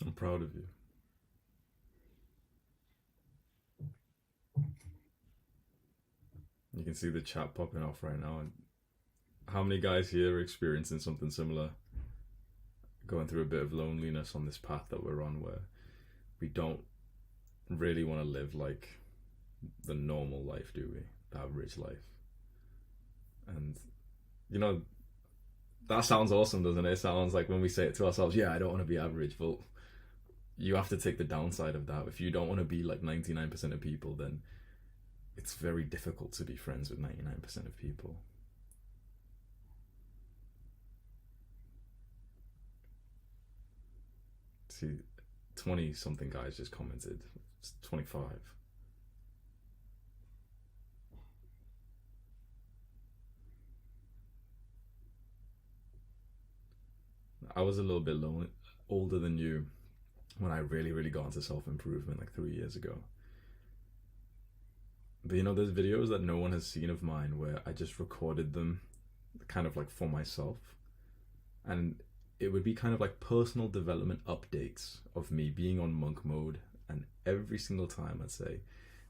I'm proud of you. You can see the chat popping off right now. And how many guys here are experiencing something similar? Going through a bit of loneliness on this path that we're on, where we don't really want to live like the normal life, do we? The average life. And, you know, that sounds awesome, doesn't it? It sounds like when we say it to ourselves, yeah, I don't want to be average, but you have to take the downside of that. If you don't want to be like 99% of people, then it's very difficult to be friends with 99% of people. See, 20 something guys just commented. It's 25. I was a little bit older than you when I really got into self improvement like 3 years ago. But you know, there's videos that no one has seen of mine where I just recorded them kind of like for myself. And it would be kind of like personal development updates of me being on monk mode. And every single time I'd say,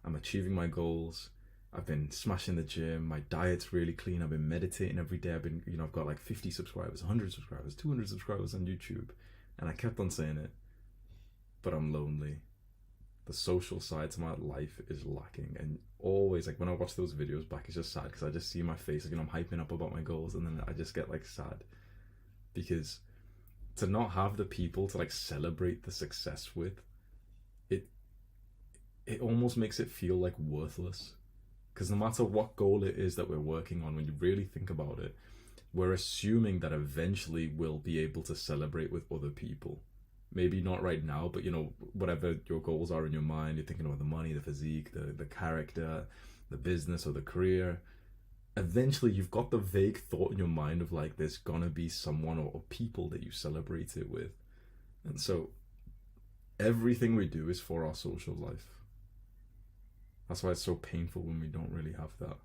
I'm achieving my goals. I've been smashing the gym. My diet's really clean. I've been meditating every day. I've got like 50 subscribers, 100 subscribers, 200 subscribers on YouTube. And I kept on saying it, but I'm lonely. The social side to my life is lacking. And always, like when I watch those videos back, it's just sad because I just see my face, like, I'm hyping up about my goals, and then I just get like sad because to not have the people to like celebrate the success with, it it almost makes it feel like worthless. Because no matter what goal it is that we're working on, when you really think about it, we're assuming that eventually we'll be able to celebrate with other people. Maybe not right now, but you know, whatever your goals are in your mind, you're thinking about the money, the physique, the character, the business, or the career. Eventually, you've got the vague thought in your mind of like, there's gonna be someone or people that you celebrate it with. And so, everything we do is for our social life. That's why it's so painful when we don't really have that.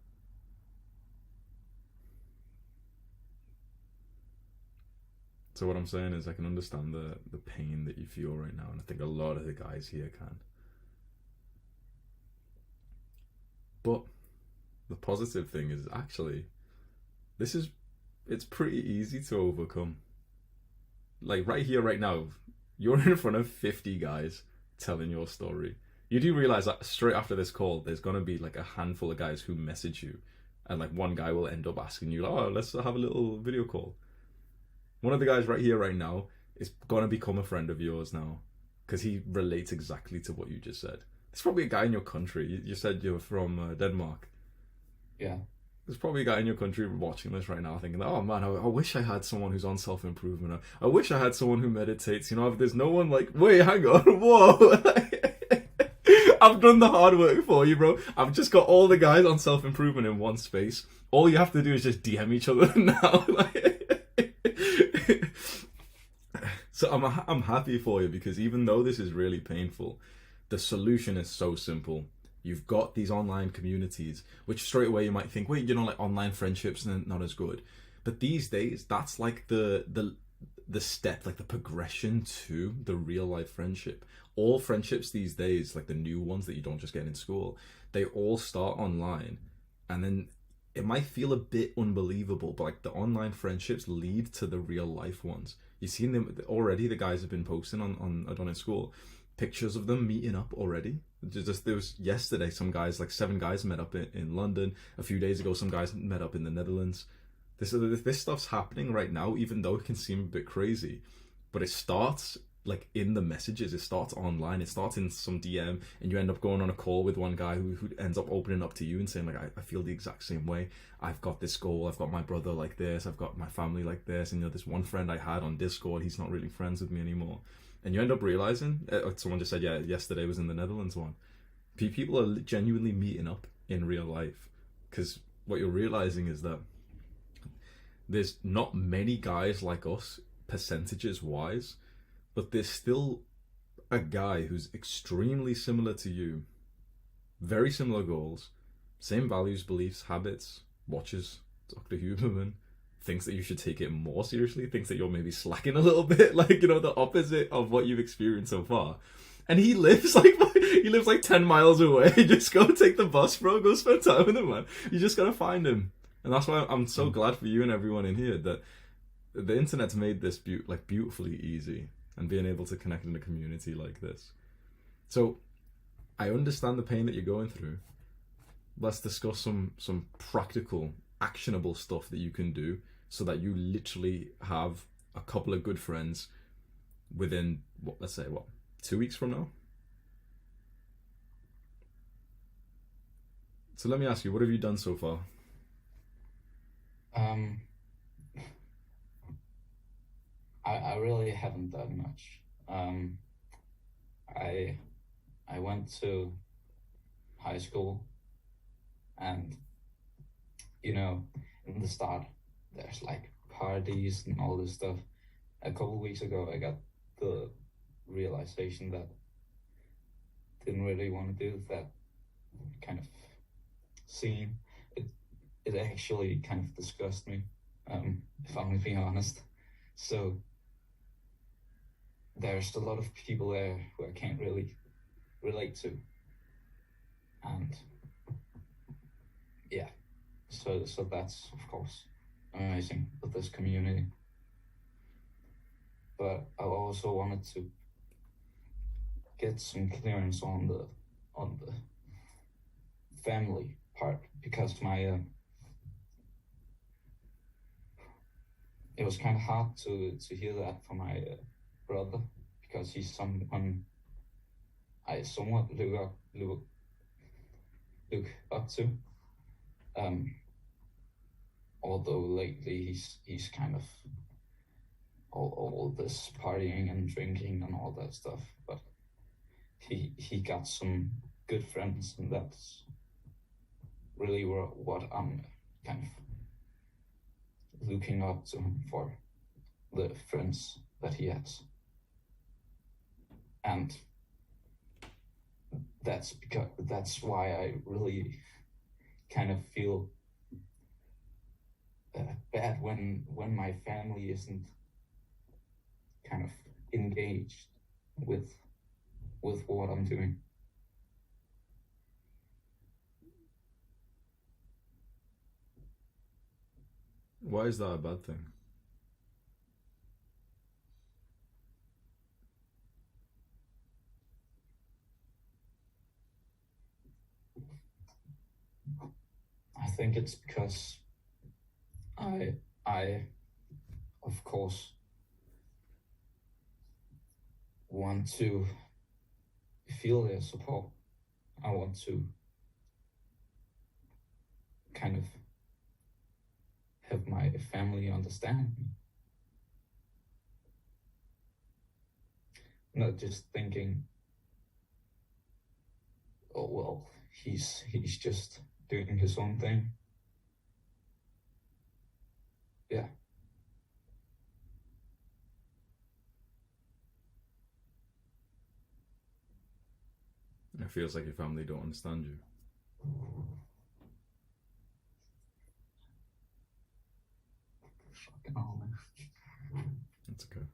So what I'm saying is I can understand the pain that you feel right now, and I think a lot of the guys here can. But the positive thing is actually this is it's pretty easy to overcome. Like right here, right now, you're in front of 50 guys telling your story. You do realize that straight after this call, there's gonna be like a handful of guys who message you, and like one guy will end up asking you, "Oh, let's have a little video call." One of the guys right here, right now, is gonna become a friend of yours now, because he relates exactly to what you just said. There's probably a guy in your country. You said you're from Denmark. Yeah. There's probably a guy in your country watching this right now thinking, oh man, I wish I had someone who's on self improvement. I wish I had someone who meditates. You know, if there's no one like, wait, hang on, whoa. I've done the hard work for you, bro. I've just got all the guys on self improvement in one space. All you have to do is just DM each other now. So I'm happy for you because even though this is really painful, the solution is so simple. You've got these online communities, which straight away you might think, wait, you know, like online friendships are not as good. But these days, that's like the step, like the progression to the real life friendship. All friendships these days, like the new ones that you don't just get in school, they all start online, and then it might feel a bit unbelievable, but like the online friendships lead to the real life ones. You've seen them already. The guys have been posting on Adonis School pictures of them meeting up already. Just there was yesterday some guys, like 7 guys met up in London. A few days ago some guys met up in the Netherlands. This stuff's happening right now, even though it can seem a bit crazy, but it starts like in the messages. It starts online. It starts in some DM, and you end up going on a call with one guy who ends up opening up to you and saying like, I feel the exact same way. I've got this goal. I've got my brother like this. I've got my family like this. And you know, this one friend I had on Discord, he's not really friends with me anymore. And you end up realizing, someone just said, yeah, yesterday was in the Netherlands one. People are genuinely meeting up in real life, because what you're realizing is that there's not many guys like us, percentages wise, but there's still a guy who's extremely similar to you, very similar goals, same values, beliefs, habits, watches Dr. Huberman, thinks that you should take it more seriously, thinks that you're maybe slacking a little bit, like, you know, the opposite of what you've experienced so far. And he lives like 10 miles away. Just go take the bus, bro. Go spend time with him, man. You just gotta find him. And that's why I'm so glad for you and everyone in here that the internet's made this beautifully easy, and being able to connect in a community like this. So I understand the pain that you're going through. Let's discuss some practical, actionable stuff that you can do so that you literally have a couple of good friends within, let's say 2 weeks from now. So let me ask you, what have you done so far? I really haven't done much. I went to high school, and you know, in the start, there's like parties and all this stuff. A couple weeks ago, I got the realization that didn't really want to do that kind of scene. It actually kind of disgusted me, if I'm being honest. So there's a lot of people there who I can't really relate to, and yeah, so that's of course amazing with this community. But I also wanted to get some clearance on the family part, because my it was kind of hard to hear that from my brother, because he's someone I somewhat look up to. Although lately he's kind of all this partying and drinking and all that stuff, but he got some good friends, and that's really what I'm kind of looking up to him for, the friends that he has. And that's why I really kind of feel bad when my family isn't kind of engaged with what I'm doing. Why is that a bad thing? I think it's because I of course want to feel their support. I want to kind of have my family understand me. Not just thinking, oh well, he's just doing his own thing. Yeah. It feels like your family don't understand you. Fucking hell, man. That's okay.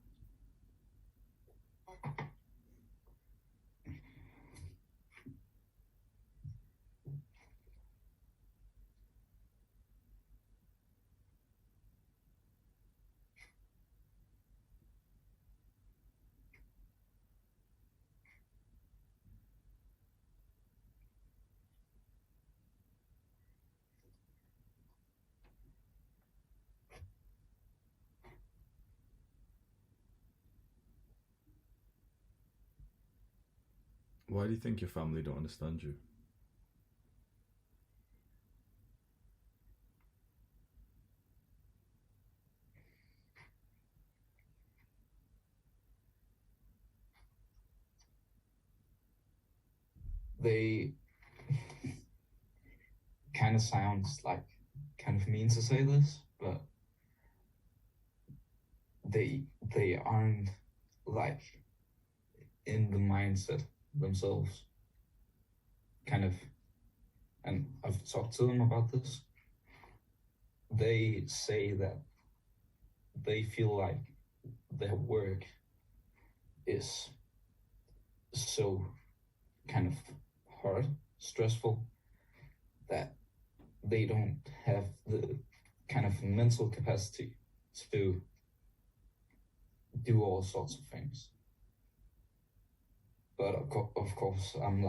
Why do you think your family don't understand you? They kind of sounds like kind of mean to say this, but they aren't like in the mindset themselves, kind of. And I've talked to them about this. They say that they feel like their work is so kind of hard, stressful, that they don't have the kind of mental capacity to do all sorts of things. But of course, I'm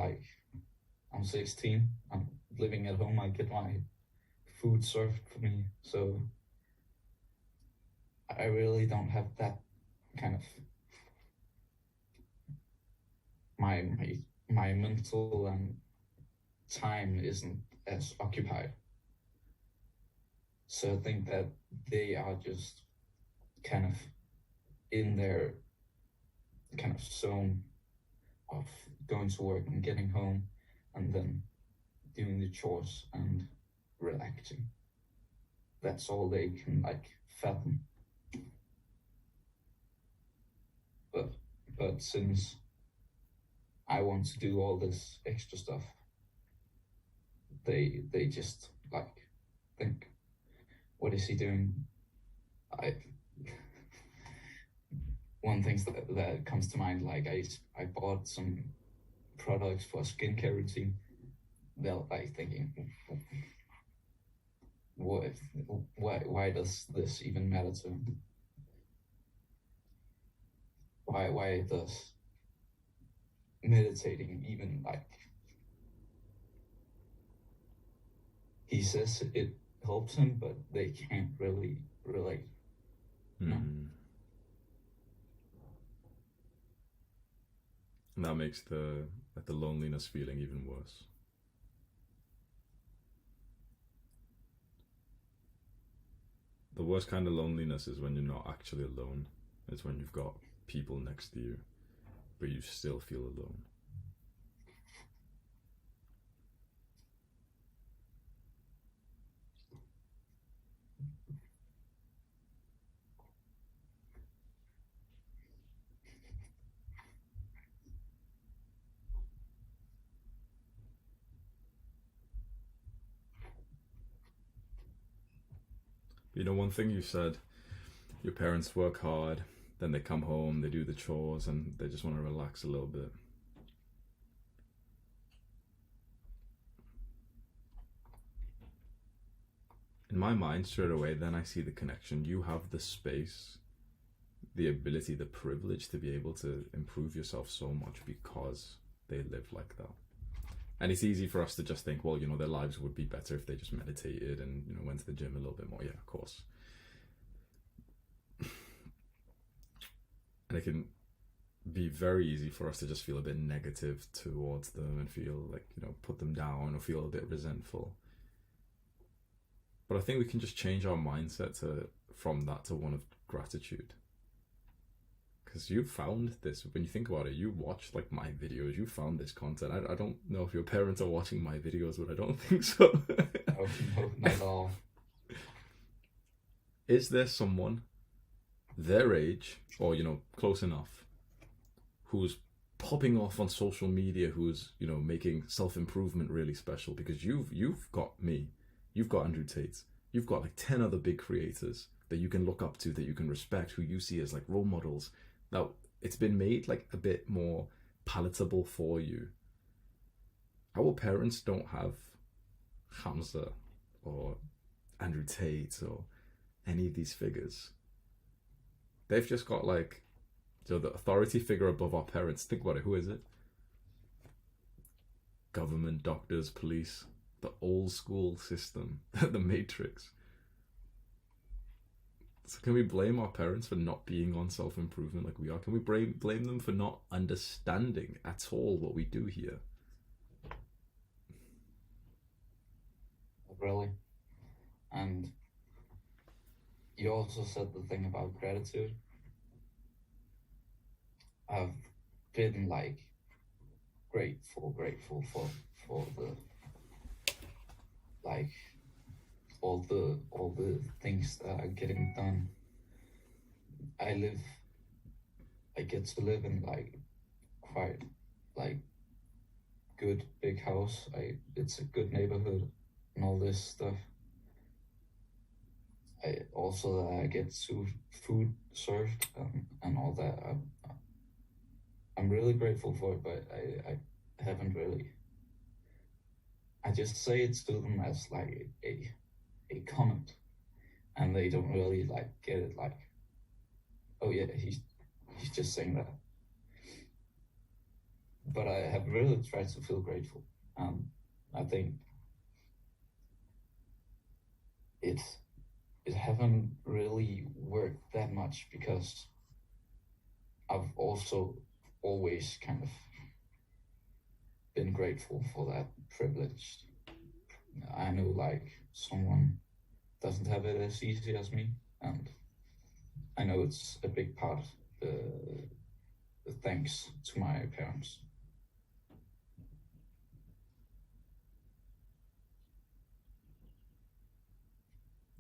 16. I'm living at home. I get my food served for me, so I really don't have that kind of my mental and time isn't as occupied. So I think that they are just kind of in their kind of zone of going to work and getting home and then doing the chores and relaxing. That's all they can like fathom. But since I want to do all this extra stuff, they just like think, what is he doing? I One thing that comes to mind, like I bought some products for a skincare routine. They're like thinking, why does this even matter to him? Why does meditating even like, he says it helps him, but they can't really relate. No. And that makes the loneliness feeling even worse. The worst kind of loneliness is when you're not actually alone. It's when you've got people next to you, but you still feel alone. You know, one thing you said, your parents work hard, then they come home, they do the chores, and they just want to relax a little bit. In my mind, straight away, then I see the connection. You have the space, the ability, the privilege to be able to improve yourself so much because they live like that. And it's easy for us to just think, well, you know, their lives would be better if they just meditated and, you know, went to the gym a little bit more. Yeah, of course. And it can be very easy for us to just feel a bit negative towards them and feel like, you know, put them down or feel a bit resentful. But I think we can just change our mindset from that to one of gratitude. Because you found this, when you think about it, you watched like my videos, you found this content. I don't know if your parents are watching my videos, but I don't think so. No, not at all. Is there someone their age, or, you know, close enough, who's popping off on social media, who's, you know, making self-improvement really special? Because you've got me, you've got Andrew Tate, you've got like 10 other big creators that you can look up to, that you can respect, who you see as like role models. Now, it's been made like a bit more palatable for you. Our parents don't have Hamza or Andrew Tate or any of these figures. They've just got like, so the authority figure above our parents. Think about it. Who is it? Government, doctors, police, the old school system, the Matrix. So can we blame our parents for not being on self-improvement like we are? Can we blame them for not understanding at all what we do here? Really. And you also said the thing about gratitude. I've been like grateful for the like all the things that are getting done. I get to live in like quite like good big house. It's a good neighborhood and all this stuff. I also get food served, and all that. I'm really grateful for it, but I haven't really. I just say it to them as like a comment, and they don't really like get it. Like, oh yeah, he's just saying that. But I have really tried to feel grateful. I think it it haven't really worked that much because I've also always kind of been grateful for that privilege. I know like someone doesn't have it as easy as me, and I know it's a big part the thanks to my parents.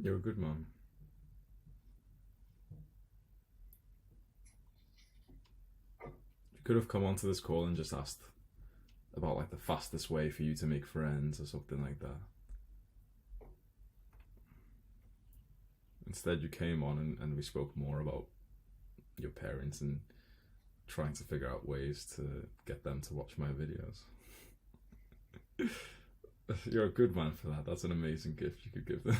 You're a good man. You could have come onto this call and just asked about like the fastest way for you to make friends or something like that. Instead, you came on and we spoke more about your parents and trying to figure out ways to get them to watch my videos. You're a good man for that. That's an amazing gift you could give them.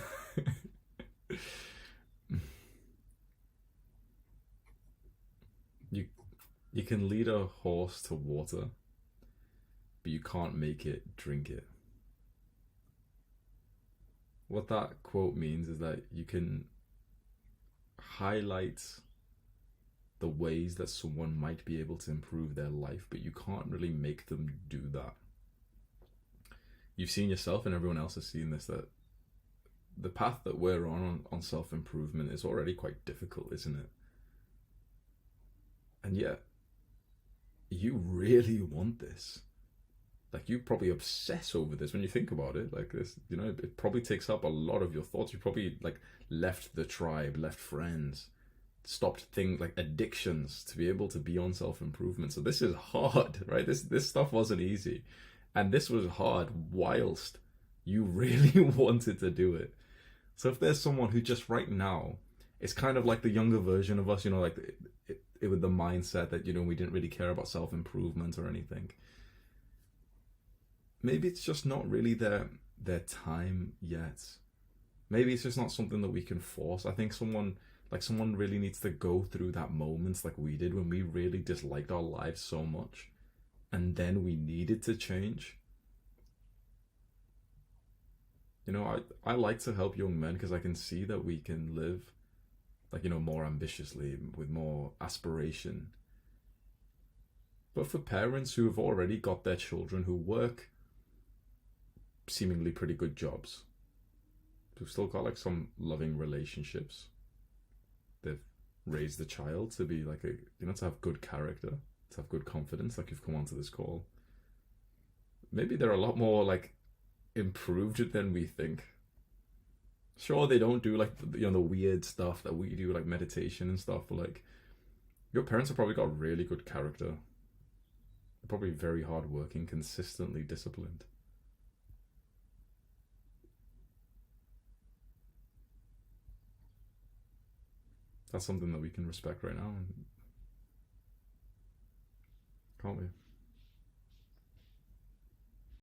you you can lead a horse to water, but you can't make it drink it. What that quote means is that you can highlight the ways that someone might be able to improve their life, but you can't really make them do that. You've seen yourself, and everyone else has seen this, that the path that we're on self improvement is already quite difficult, isn't it? And yet, you really want this. Like, you probably obsess over this when you think about it. Like, this, it probably takes up a lot of your thoughts. You probably, like, left the tribe, left friends, stopped things like addictions to be able to be on self improvement. So this is hard, right? This stuff wasn't easy, and this was hard whilst you really wanted to do it. So if there's someone who just right now, it's kind of like the younger version of us, like it with the mindset that we didn't really care about self improvement or anything. Maybe it's just not really their time yet. Maybe it's just not something that we can force. I think someone really needs to go through that moment like we did when we really disliked our lives so much and then we needed to change. I like to help young men because I can see that we can live like more ambitiously with more aspiration. But for parents who have already got their children who work seemingly pretty good jobs, who've still got like some loving relationships, they've raised the child to be like to have good character, to have good confidence, like you've come onto this call. Maybe they're a lot more like improved than we think. Sure, they don't do like the weird stuff that we do, like meditation and stuff, but like your parents have probably got really good character. They're probably very hardworking, consistently disciplined. That's something that we can respect right now, can't we?